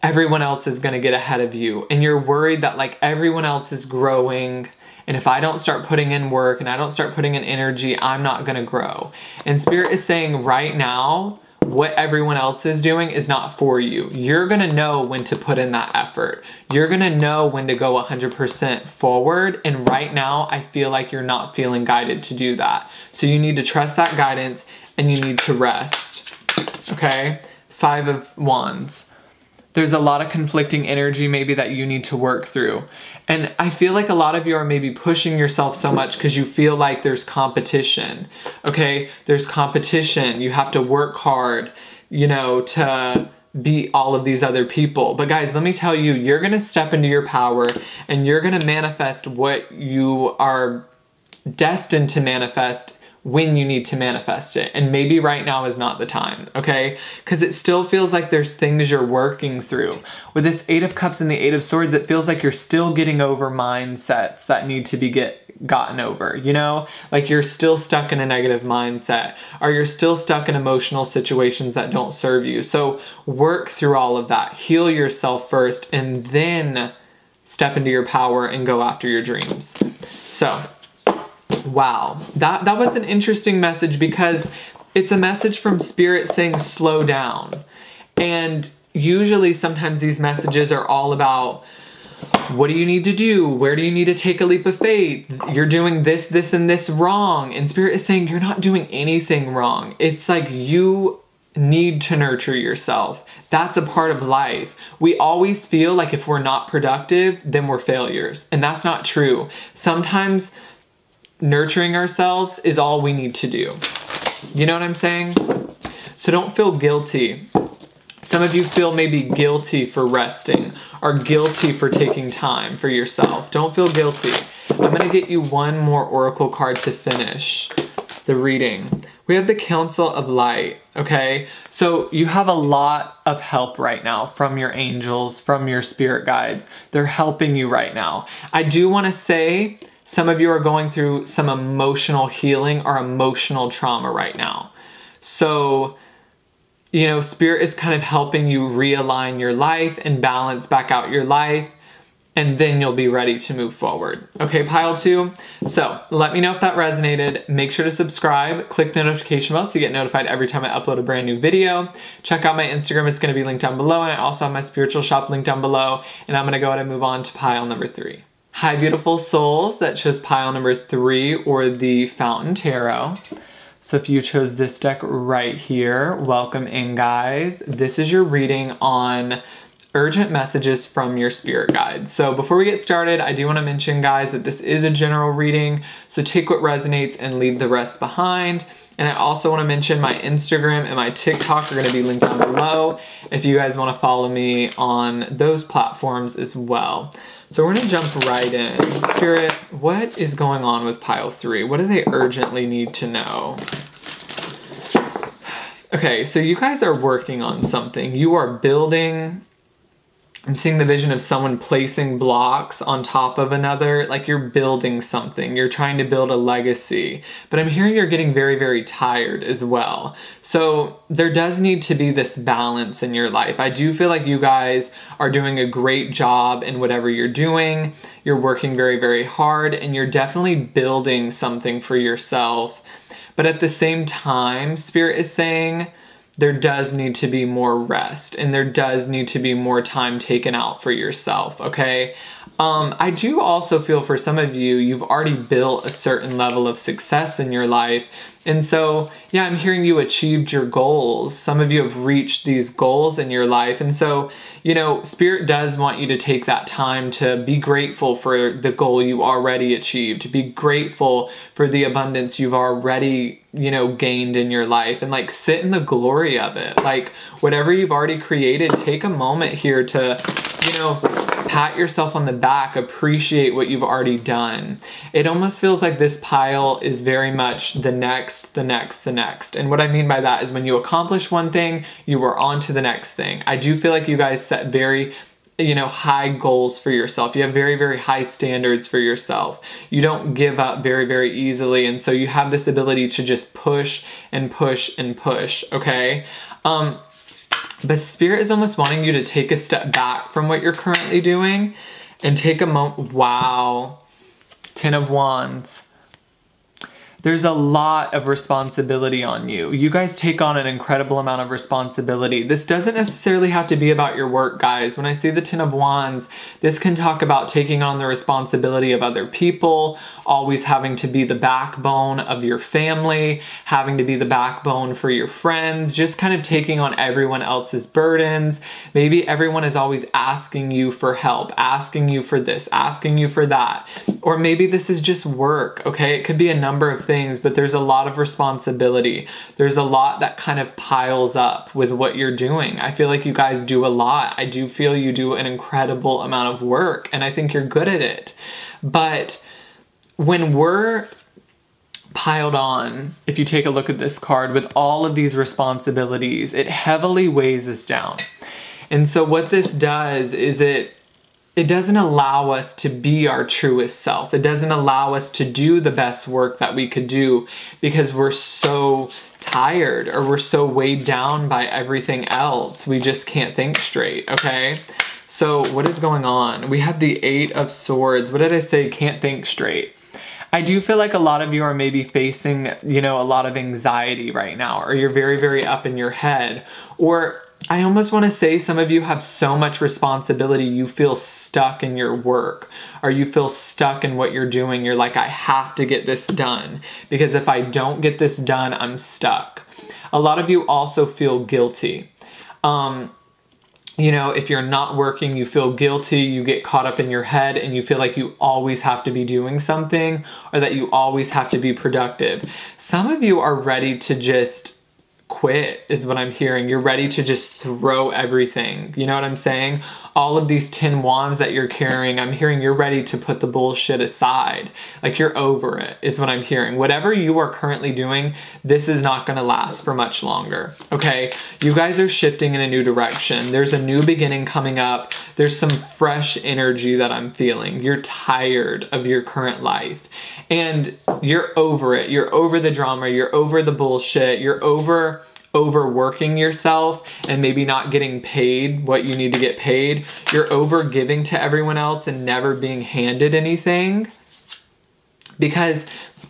everyone else is gonna get ahead of you. And you're worried that like everyone else is growing, and if I don't start putting in work and I don't start putting in energy, I'm not gonna grow. And Spirit is saying right now, what everyone else is doing is not for you. You're gonna know when to put in that effort. You're gonna know when to go 100% forward. And right now, I feel like you're not feeling guided to do that. So you need to trust that guidance and you need to rest, okay? 5 of Wands. There's a lot of conflicting energy maybe that you need to work through. And I feel like a lot of you are maybe pushing yourself so much because you feel like there's competition, okay? There's competition. You have to work hard, you know, to beat all of these other people. But guys, let me tell you, you're gonna step into your power and you're gonna manifest what you are destined to manifest when you need to manifest it. And maybe right now is not the time, okay? Because it still feels like there's things you're working through. With this 8 of Cups and the 8 of Swords, it feels like you're still getting over mindsets that need to be gotten over, you know? Like you're still stuck in a negative mindset, or you're still stuck in emotional situations that don't serve you. So work through all of that. Heal yourself first, and then step into your power and go after your dreams. So, wow, that was an interesting message because it's a message from Spirit saying slow down. And usually sometimes these messages are all about, what do you need to do? Where do you need to take a leap of faith? You're doing this, this, and this wrong. And Spirit is saying you're not doing anything wrong. It's like you need to nurture yourself. That's a part of life. We always feel like if we're not productive, then we're failures. And that's not true. Sometimes nurturing ourselves is all we need to do. You know what I'm saying? So don't feel guilty. Some of you feel maybe guilty for resting or guilty for taking time for yourself. Don't feel guilty. I'm gonna get you one more oracle card to finish the reading. We have the Council of Light, okay? So you have a lot of help right now from your angels, from your spirit guides. They're helping you right now. I do wanna say, some of you are going through some emotional healing or emotional trauma right now. So, you know, Spirit is kind of helping you realign your life and balance back out your life, and then you'll be ready to move forward. Okay, pile 2? So, let me know if that resonated. Make sure to subscribe, click the notification bell so you get notified every time I upload a brand new video. Check out my Instagram, it's gonna be linked down below, and I also have my spiritual shop linked down below, and I'm gonna go ahead and move on to pile number 3. Hi, beautiful souls that chose pile number 3 or the Fountain Tarot. So if you chose this deck right here, welcome in, guys. This is your reading on urgent messages from your spirit guides. So before we get started, I do want to mention, guys, that this is a general reading, so take what resonates and leave the rest behind. And I also want to mention my Instagram and my TikTok are going to be linked down below if you guys want to follow me on those platforms as well. So we're going to jump right in. Spirit, what is going on with pile 3? What do they urgently need to know? Okay, so you guys are working on something. You are building. I'm seeing the vision of someone placing blocks on top of another, like you're building something. You're trying to build a legacy. But I'm hearing you're getting very, very tired as well. So there does need to be this balance in your life. I do feel like you guys are doing a great job in whatever you're doing. You're working very, very hard, and you're definitely building something for yourself. But at the same time, Spirit is saying there does need to be more rest, and there does need to be more time taken out for yourself, okay? I do also feel for some of you, you've already built a certain level of success in your life. And so, yeah, I'm hearing you achieved your goals. Some of you have reached these goals in your life. And so, you know, Spirit does want you to take that time to be grateful for the goal you already achieved, to be grateful for the abundance you've already, you know, gained in your life, and like sit in the glory of it. Like whatever you've already created, take a moment here to, you know, pat yourself on the back, appreciate what you've already done. It almost feels like this pile is very much the next, the next, the next. And what I mean by that is when you accomplish one thing, you are on to the next thing. I do feel like you guys set very, you know, high goals for yourself. You have very, very high standards for yourself. You don't give up very, very easily. And so you have this ability to just push and push and push, okay? But Spirit is almost wanting you to take a step back from what you're currently doing and take a moment. Wow. 10 of Wands. There's a lot of responsibility on you. You guys take on an incredible amount of responsibility. This doesn't necessarily have to be about your work, guys. When I say the 10 of Wands, this can talk about taking on the responsibility of other people, always having to be the backbone of your family, having to be the backbone for your friends, just kind of taking on everyone else's burdens. Maybe everyone is always asking you for help, asking you for this, asking you for that. Or maybe this is just work, okay? It could be a number of things, but there's a lot of responsibility. There's a lot that kind of piles up with what you're doing. I feel like you guys do a lot. I do feel you do an incredible amount of work, and I think you're good at it. But when we're piled on, if you take a look at this card with all of these responsibilities, it heavily weighs us down. And so what this does is it doesn't allow us to be our truest self. It doesn't allow us to do the best work that we could do because we're so tired or we're so weighed down by everything else. We just can't think straight, okay? So what is going on? We have the 8 of Swords. What did I say? Can't think straight. I do feel like a lot of you are maybe facing, you know, a lot of anxiety right now, or you're very, very up in your head, or I almost want to say some of you have so much responsibility, you feel stuck in your work, or you feel stuck in what you're doing. You're like, I have to get this done, because if I don't get this done, I'm stuck. A lot of you also feel guilty. You know, if you're not working, you feel guilty, you get caught up in your head, and you feel like you always have to be doing something, or that you always have to be productive. Some of you are ready to just quit, is what I'm hearing. You're ready to just throw everything. You know what I'm saying? All of these 10 wands that you're carrying, I'm hearing you're ready to put the bullshit aside. Like you're over it, is what I'm hearing. Whatever you are currently doing, this is not gonna last for much longer, okay? You guys are shifting in a new direction. There's a new beginning coming up. There's some fresh energy that I'm feeling. You're tired of your current life and you're over it. You're over the drama. You're over the bullshit. You're overworking yourself and maybe not getting paid what you need to get paid. You're over giving to everyone else and never being handed anything. Because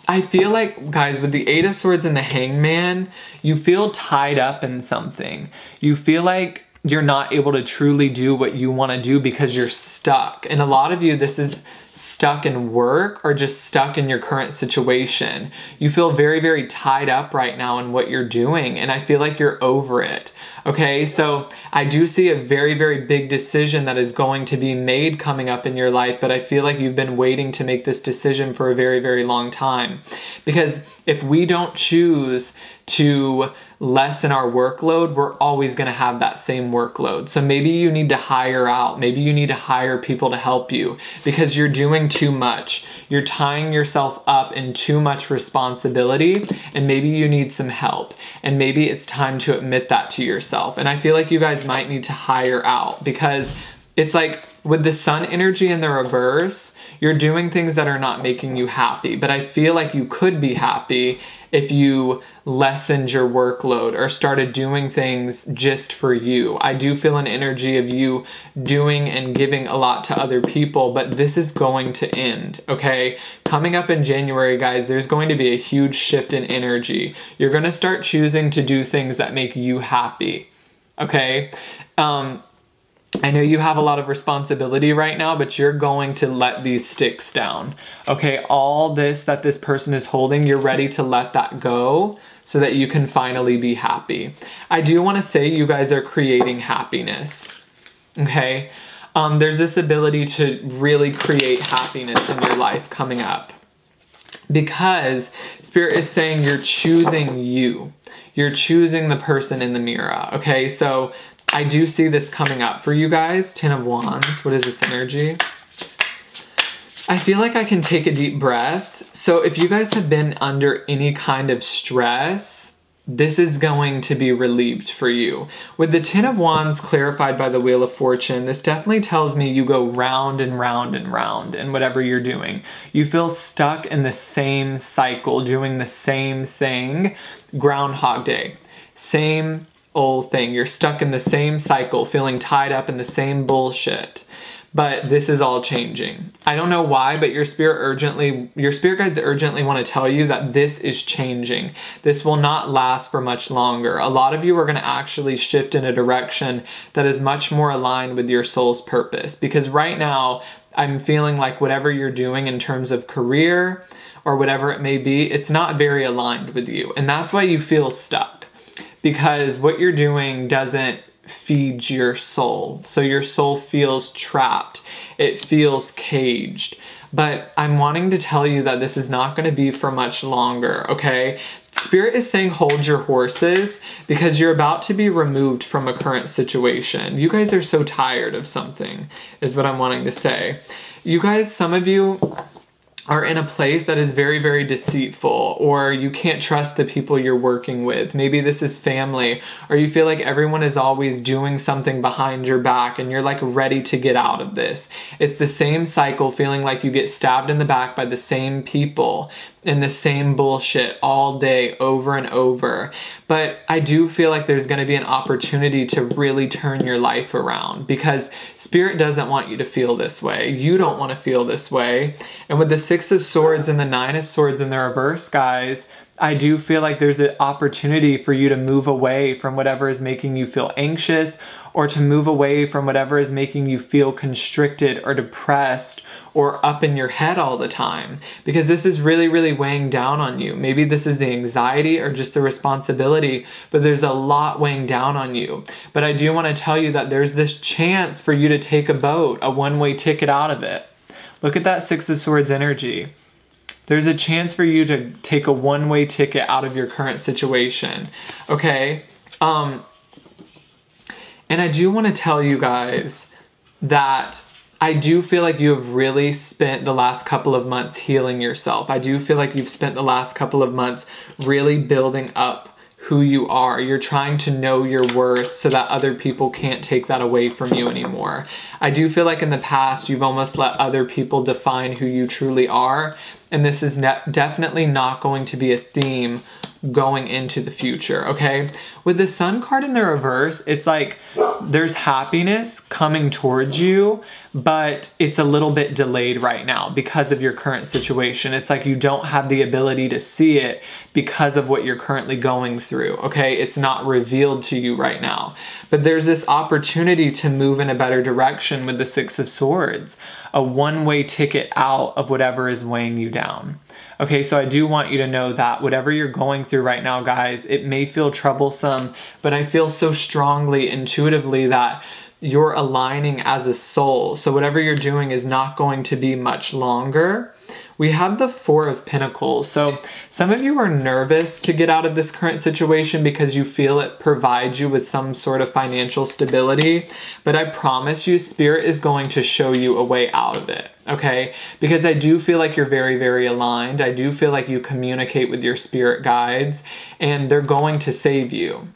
I feel like, guys, with the 8 of Swords and the Hangman, you feel tied up in something. You feel like you're not able to truly do what you want to do because you're stuck. And a lot of you, this is stuck in work or just stuck in your current situation. You feel very, very tied up right now in what you're doing, and I feel like you're over it. Okay, so I do see a very, very big decision that is going to be made coming up in your life, but I feel like you've been waiting to make this decision for a very, very long time. Because if we don't choose to lessen our workload, we're always going to have that same workload. So maybe you need to hire out. Maybe you need to hire people to help you because you're doing too much. You're tying yourself up in too much responsibility, and maybe you need some help. And maybe it's time to admit that to yourself. And I feel like you guys might need to hire out because it's like with the Sun energy in the reverse, you're doing things that are not making you happy. But I feel like you could be happy if you lessened your workload or started doing things just for you. I do feel an energy of you doing and giving a lot to other people, but this is going to end, okay? Coming up in January, guys, there's going to be a huge shift in energy. You're going to start choosing to do things that make you happy, okay? I know you have a lot of responsibility right now, but you're going to let these sticks down. Okay, all this that this person is holding, you're ready to let that go so that you can finally be happy. I do want to say you guys are creating happiness. Okay, there's this ability to really create happiness in your life coming up, because Spirit is saying you're choosing you. You're choosing the person in the mirror. Okay, so I do see this coming up for you guys. 10 of Wands. What is this energy? I feel like I can take a deep breath. So if you guys have been under any kind of stress, this is going to be relieved for you. With the 10 of Wands clarified by the Wheel of Fortune, this definitely tells me you go round and round and round in whatever you're doing. You feel stuck in the same cycle, doing the same thing. Groundhog Day. Same old thing. You're stuck in the same cycle, feeling tied up in the same bullshit. But this is all changing. I don't know why, but your spirit guides urgently want to tell you that this is changing. This will not last for much longer. A lot of you are going to actually shift in a direction that is much more aligned with your soul's purpose. Because right now, I'm feeling like whatever you're doing in terms of career or whatever it may be, it's not very aligned with you. And that's why you feel stuck. Because what you're doing doesn't feed your soul. So your soul feels trapped. It feels caged. But I'm wanting to tell you that this is not going to be for much longer, okay? Spirit is saying hold your horses, because you're about to be removed from a current situation. You guys are so tired of something, is what I'm wanting to say. You guys, some of you are in a place that is very, very deceitful, or you can't trust the people you're working with. Maybe this is family, or you feel like everyone is always doing something behind your back and you're like ready to get out of this. It's the same cycle, feeling like you get stabbed in the back by the same people and the same bullshit all day over and over. But I do feel like there's going to be an opportunity to really turn your life around, because Spirit doesn't want you to feel this way. You don't want to feel this way. And with the 6 of Swords and the 9 of Swords in the reverse, guys, I do feel like there's an opportunity for you to move away from whatever is making you feel anxious, or to move away from whatever is making you feel constricted or depressed or up in your head all the time, because this is really, really weighing down on you. Maybe this is the anxiety or just the responsibility, but there's a lot weighing down on you. But I do want to tell you that there's this chance for you to take a boat, a one-way ticket out of it. Look at that 6 of Swords energy. There's a chance for you to take a one-way ticket out of your current situation, okay? And I do want to tell you guys that I do feel like you have really spent the last couple of months healing yourself. I do feel like you've spent the last couple of months really building up who you are. You're trying to know your worth so that other people can't take that away from you anymore. I do feel like in the past you've almost let other people define who you truly are, and this is definitely not going to be a theme going into the future, okay? With the Sun card in the reverse, it's like there's happiness coming towards you, but it's a little bit delayed right now because of your current situation. It's like you don't have the ability to see it because of what you're currently going through, okay? It's not revealed to you right now. But there's this opportunity to move in a better direction with the 6 of Swords, a one-way ticket out of whatever is weighing you down. Okay, so I do want you to know that whatever you're going through right now, guys, it may feel troublesome, but I feel so strongly, intuitively, that you're aligning as a soul. So whatever you're doing is not going to be much longer. We have the 4 of Pentacles. So some of you are nervous to get out of this current situation because you feel it provides you with some sort of financial stability. But I promise you, Spirit is going to show you a way out of it, okay? Because I do feel like you're very, very aligned. I do feel like you communicate with your spirit guides, and they're going to save you.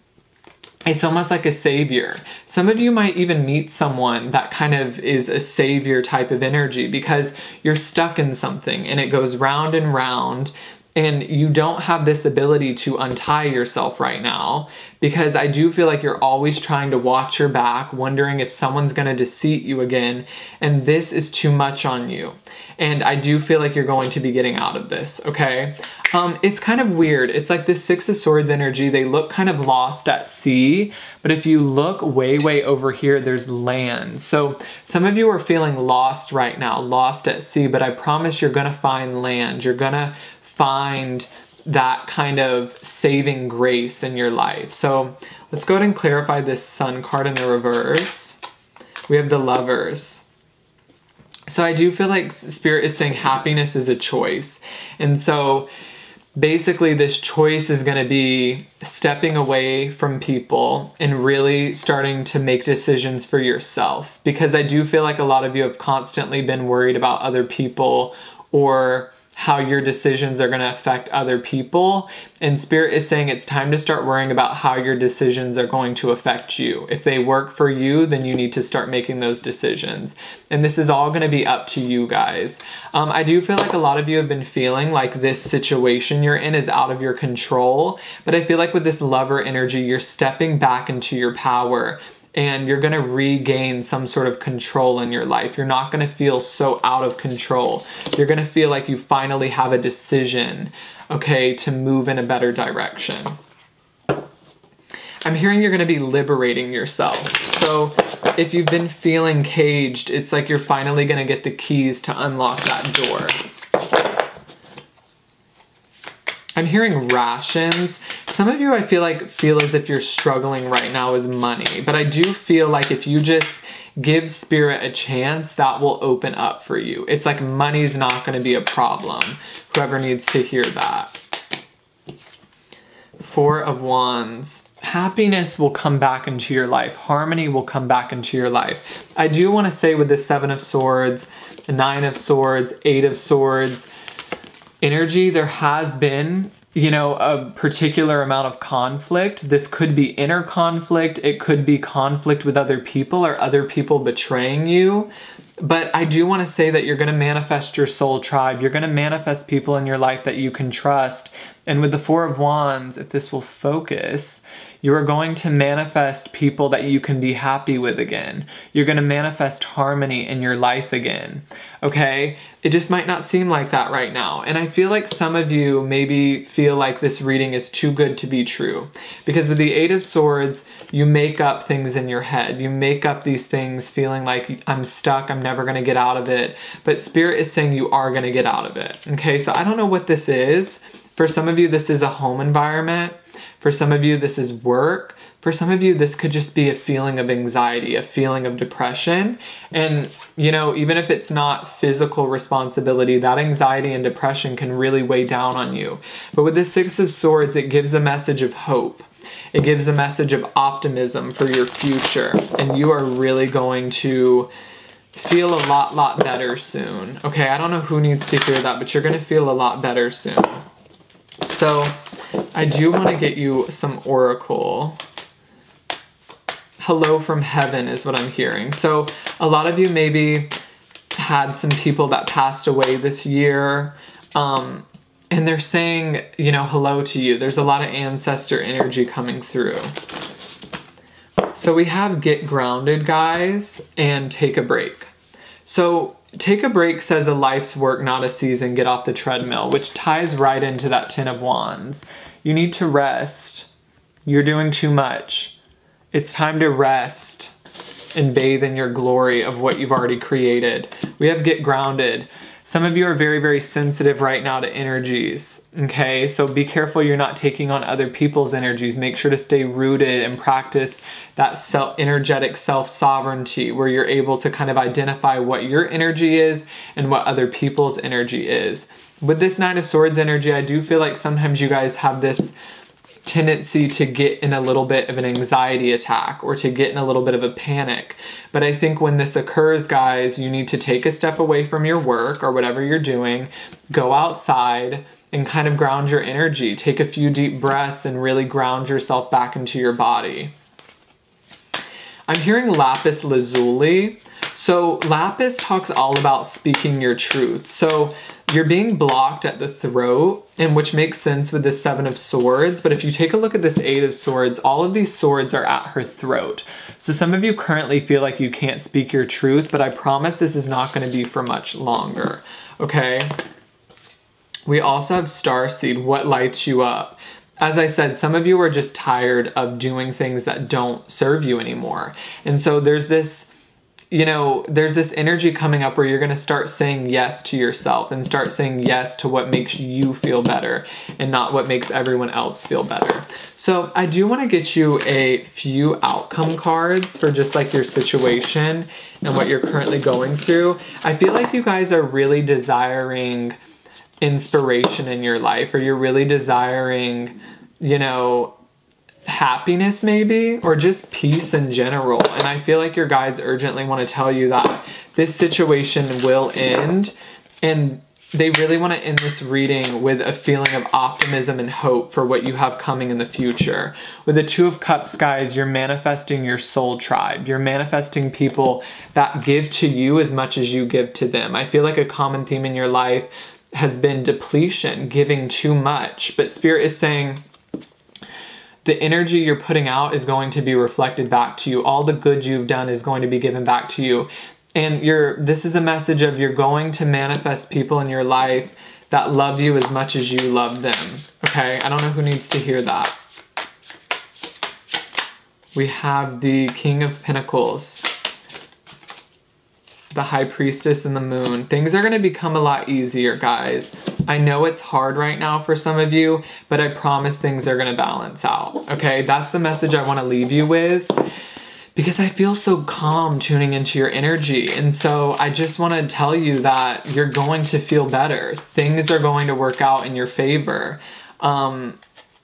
It's almost like a savior. Some of you might even meet someone that kind of is a savior type of energy because you're stuck in something and it goes round and round And you don't have this ability to untie yourself right now, because I do feel like you're always trying to watch your back, wondering if someone's going to deceive you again, and this is too much on you. And I do feel like you're going to be getting out of this, okay? It's kind of weird. It's like this Six of Swords energy. They look kind of lost at sea, but if you look way over here, there's land. So some of you are feeling lost right now, lost at sea, but I promise you're going to find land. You're going to find that kind of saving grace in your life. So let's go ahead and clarify this Sun card in the reverse. We have the Lovers. So I do feel like Spirit is saying happiness is a choice. And so basically this choice is going to be stepping away from people and really starting to make decisions for yourself. Because I do feel like a lot of you have constantly been worried about other people or how your decisions are going to affect other people. And Spirit is saying it's time to start worrying about how your decisions are going to affect you. If they work for you, then you need to start making those decisions. And this is all going to be up to you guys. I do feel like a lot of you have been feeling like this situation you're in is out of your control. But I feel like with this Lover energy, you're stepping back into your power. And you're going to regain some sort of control in your life. You're not going to feel so out of control. You're going to feel like you finally have a decision, okay, to move in a better direction. I'm hearing you're going to be liberating yourself. So if you've been feeling caged, it's like you're finally going to get the keys to unlock that door. I'm hearing rations. Some of you I feel as if you're struggling right now with money, but I do feel like if you just give Spirit a chance, that will open up for you. It's like money's not going to be a problem. Whoever needs to hear that. Four of Wands. Happiness will come back into your life. Harmony will come back into your life. I do want to say with the Seven of Swords, the Nine of Swords, Eight of Swords energy, there has been, you know, a particular amount of conflict. This could be inner conflict. It could be conflict with other people or other people betraying you. But I do want to say that you're going to manifest your soul tribe. You're going to manifest people in your life that you can trust. And with the Four of Wands, if this will focus, you are going to manifest people that you can be happy with again. You're going to manifest harmony in your life again, okay? It just might not seem like that right now. And I feel like some of you maybe feel like this reading is too good to be true. Because with the Eight of Swords, you make up things in your head. You make up these things feeling like I'm stuck, I'm never going to get out of it. But Spirit is saying you are going to get out of it, okay? So I don't know what this is. For some of you, this is a home environment. For some of you, this is work. For some of you, this could just be a feeling of anxiety, a feeling of depression. And, you know, even if it's not physical responsibility, that anxiety and depression can really weigh down on you. But with the Six of Swords, it gives a message of hope. It gives a message of optimism for your future. And you are really going to feel a lot better soon. Okay, I don't know who needs to hear that, but you're going to feel a lot better soon. So I do want to get you some oracle. Hello from heaven is what I'm hearing. So a lot of you maybe had some people that passed away this year, and they're saying, you know, hello to you. There's a lot of ancestor energy coming through. So we have get grounded, guys, and take a break. So take a break says a life's work, not a season. Get off the treadmill, which ties right into that Ten of Wands. You need to rest. You're doing too much. It's time to rest and bathe in your glory of what you've already created. We have get grounded. Some of you are very sensitive right now to energies, okay? So be careful you're not taking on other people's energies. Make sure to stay rooted and practice that energetic self-sovereignty where you're able to kind of identify what your energy is and what other people's energy is. With this Nine of Swords energy, I do feel like sometimes you guys have this tendency to get in a little bit of an anxiety attack or to get in a little bit of a panic. But I think when this occurs, guys, you need to take a step away from your work or whatever you're doing, go outside and kind of ground your energy. Take a few deep breaths and really ground yourself back into your body. I'm hearing lapis lazuli. So Lapis talks all about speaking your truth. So you're being blocked at the throat, and which makes sense with the Seven of Swords. But if you take a look at this Eight of Swords, all of these swords are at her throat. So some of you currently feel like you can't speak your truth, but I promise this is not going to be for much longer. Okay? We also have Starseed, what lights you up? As I said, some of you are just tired of doing things that don't serve you anymore. And so there's this, you know, there's this energy coming up where you're going to start saying yes to yourself and start saying yes to what makes you feel better and not what makes everyone else feel better. So I do want to get you a few outcome cards for just like your situation and what you're currently going through. I feel like you guys are really desiring inspiration in your life, or you're really desiring, you know, happiness maybe, or just peace in general. And I feel like your guides urgently want to tell you that this situation will end, and they really want to end this reading with a feeling of optimism and hope for what you have coming in the future. With the Two of Cups, guys, you're manifesting your soul tribe. You're manifesting people that give to you as much as you give to them. I feel like a common theme in your life has been depletion, giving too much. But Spirit is saying the energy you're putting out is going to be reflected back to you. All the good you've done is going to be given back to you. And this is a message of you're going to manifest people in your life that love you as much as you love them. Okay? I don't know who needs to hear that. We have the King of Pentacles, the High Priestess, and the Moon. Things are going to become a lot easier, guys. I know it's hard right now for some of you, but I promise things are going to balance out. Okay, that's the message I want to leave you with, because I feel so calm tuning into your energy. And so I just want to tell you that you're going to feel better. Things are going to work out in your favor.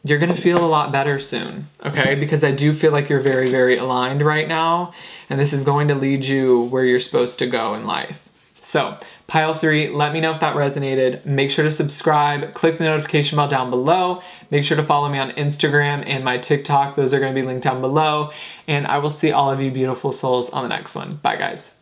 You're going to feel a lot better soon, okay? Because I do feel like you're very, very aligned right now, and this is going to lead you where you're supposed to go in life. So, pile 3, let me know if that resonated. Make sure to subscribe, click the notification bell down below. Make sure to follow me on Instagram and my TikTok. Those are going to be linked down below. And I will see all of you beautiful souls on the next one. Bye, guys.